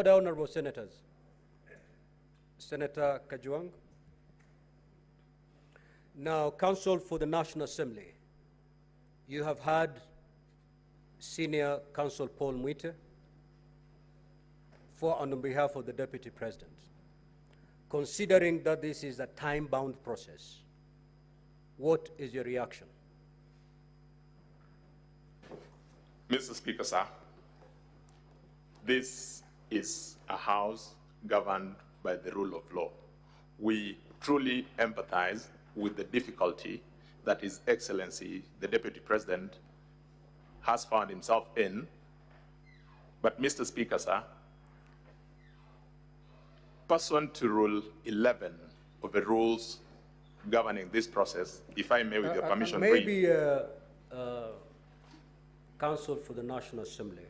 Other honorable senators, Senator Kajuang. Now, Counsel for the National Assembly, you have had Senior Counsel Paul Mwite for and on behalf of the Deputy President. Considering that this is a time-bound process, what is your reaction? Mr. Speaker, sir, this is a house governed by the rule of law. We truly empathize with the difficulty that His Excellency, the Deputy President, has found himself in. But, Mr. Speaker, sir, pursuant to Rule 11 of the rules governing this process, if I may, with your permission, maybe Counsel for the National Assembly.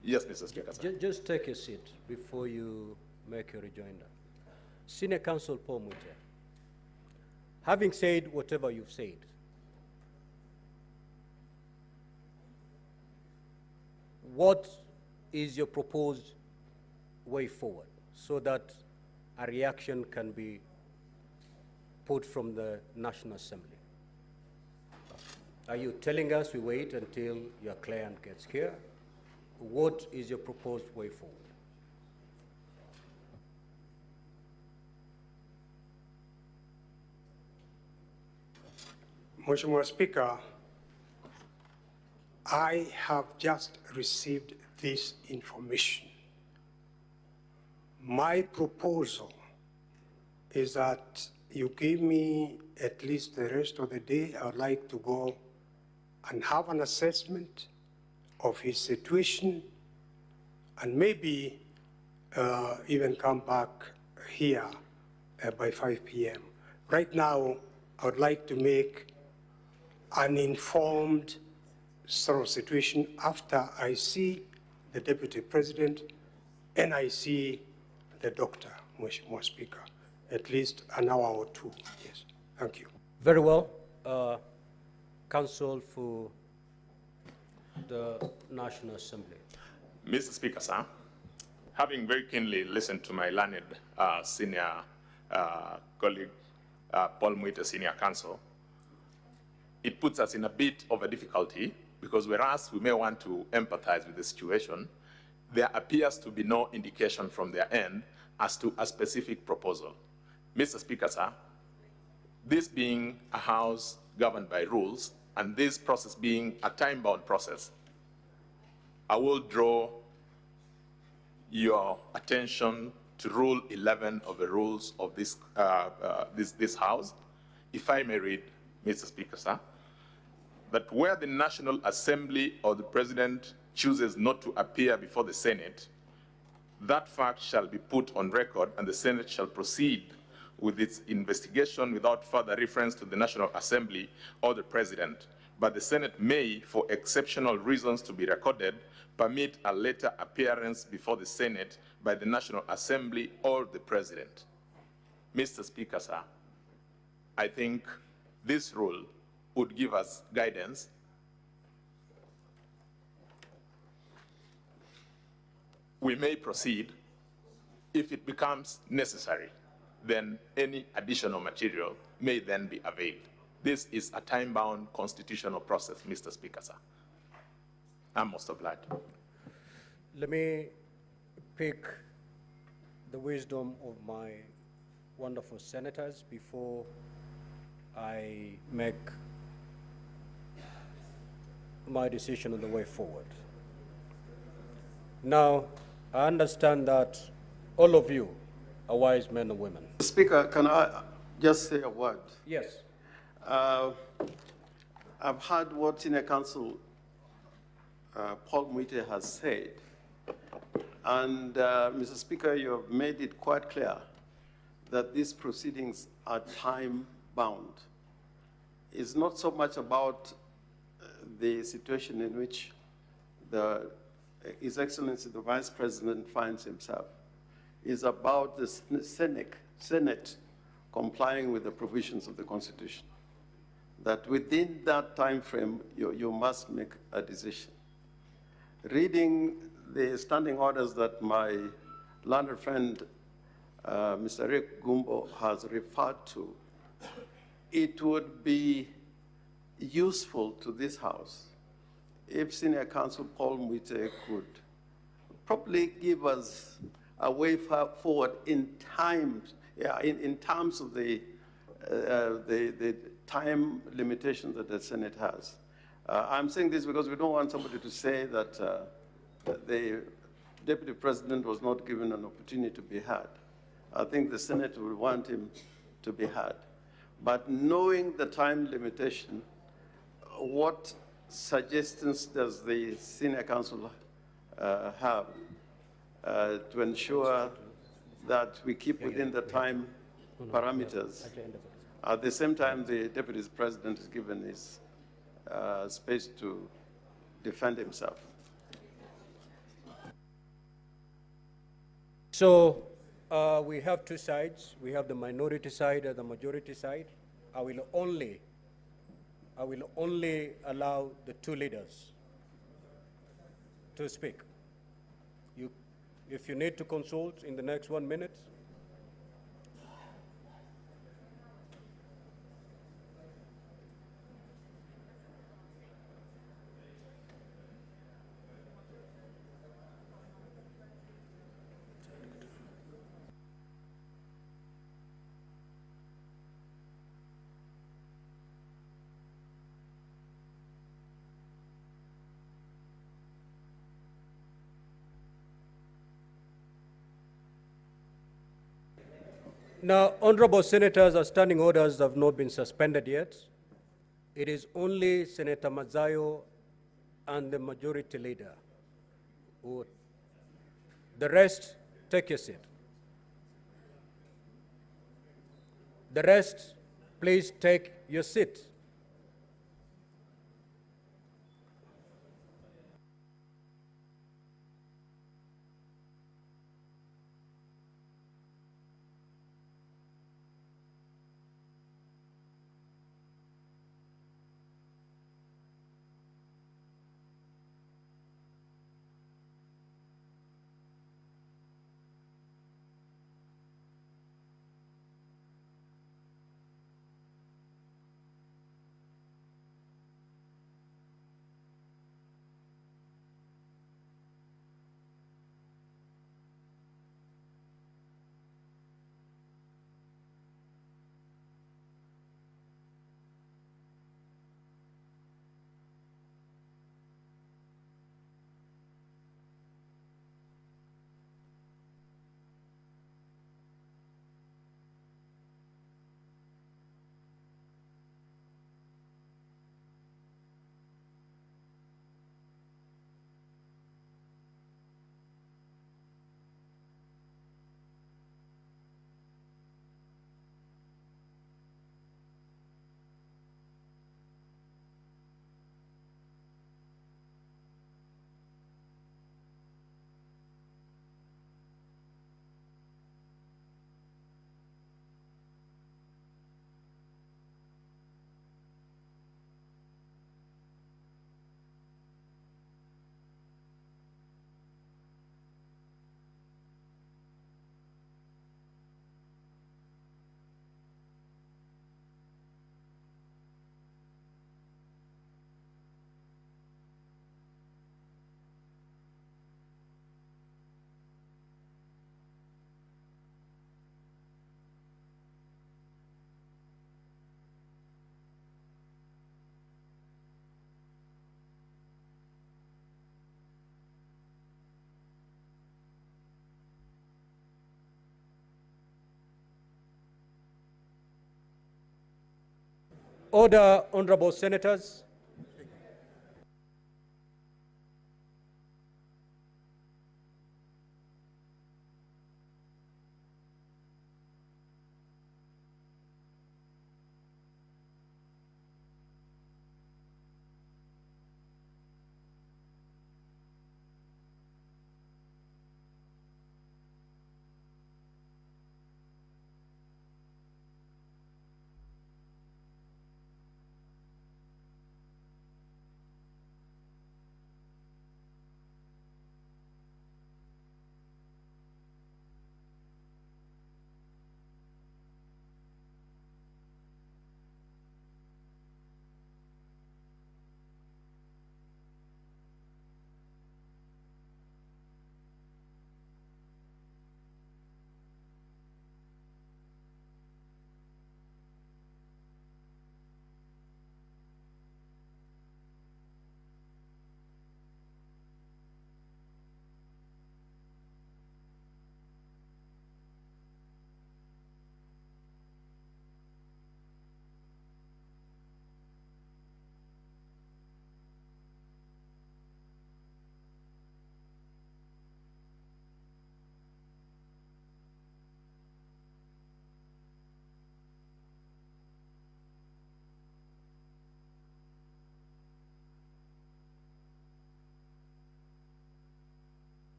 Yes, Mr. Speaker, sir. Just take a seat before you make your rejoinder. Senior Counsel Paul Mwite, having said whatever you've said, what is your proposed way forward so that a reaction can be put from the National Assembly? Are you telling us we wait until your client gets here? What is your proposed way forward? Mheshimiwa Speaker, I have just received this information. My proposal is that you give me at least the rest of the day. I would like to go and have an assessment of his situation, and maybe even come back here by 5 p.m. Right now, I would like to make an informed sort of situation after I see the Deputy President and I see the doctor, Mheshimiwa Speaker, at least an hour or two. Yes, thank you. Very well. Counsel for the National Assembly. Mr. Speaker, sir, having very keenly listened to my learned senior colleague, Paul Mwite, Senior Counsel, it puts us in a bit of a difficulty because whereas we may want to empathize with the situation, there appears to be no indication from their end as to a specific proposal. Mr. Speaker, sir, this being a house governed by rules, and this process being a time-bound process, I will draw your attention to Rule 11 of the rules of this, this House. If I may read, Mr. Speaker, sir, that where the National Assembly or the President chooses not to appear before the Senate, that fact shall be put on record and the Senate shall proceed with its investigation without further reference to the National Assembly or the President. But the Senate may, for exceptional reasons to be recorded, permit a later appearance before the Senate by the National Assembly or the President. Mr. Speaker, sir, I think this rule would give us guidance we may proceed. If it becomes necessary, then any additional material may then be availed. This is a time-bound constitutional process, Mr. Speaker, sir. I'm most obliged. Let me pick the wisdom of my wonderful senators before I make my decision on the way forward. Now, I understand that all of you are wise men and women. Speaker, can I just say a word? Yes. I've heard what Senior Counsel Paul Mwite has said. And, Mr. Speaker, you have made it quite clear that these proceedings are time-bound. It's not so much about the situation in which His Excellency the Vice President finds himself. It's about the Senate complying with the provisions of the Constitution. That within that time frame, you must make a decision. Reading the standing orders that my learned friend, Mr. Rick Gumbo, has referred to, it would be useful to this House if Senior Counsel Paul Mwite could probably give us a way forward in terms of the time limitation that the Senate has. I'm saying this because we don't want somebody to say that the Deputy President was not given an opportunity to be heard. I think the Senate will want him to be heard. But knowing the time limitation, what suggestions does the Senior Counsel have to ensure that we keep within the time parameters? At the same time, the Deputy President is given his space to defend himself. So we have two sides. We have the minority side and the majority side. I will only allow the two leaders to speak. If you need to consult in the next 1 minute, now, honorable senators, our standing orders have not been suspended yet. It is only Senator Mazayo and the majority leader. The rest, take your seat. The rest, please take your seat. Order, honorable senators.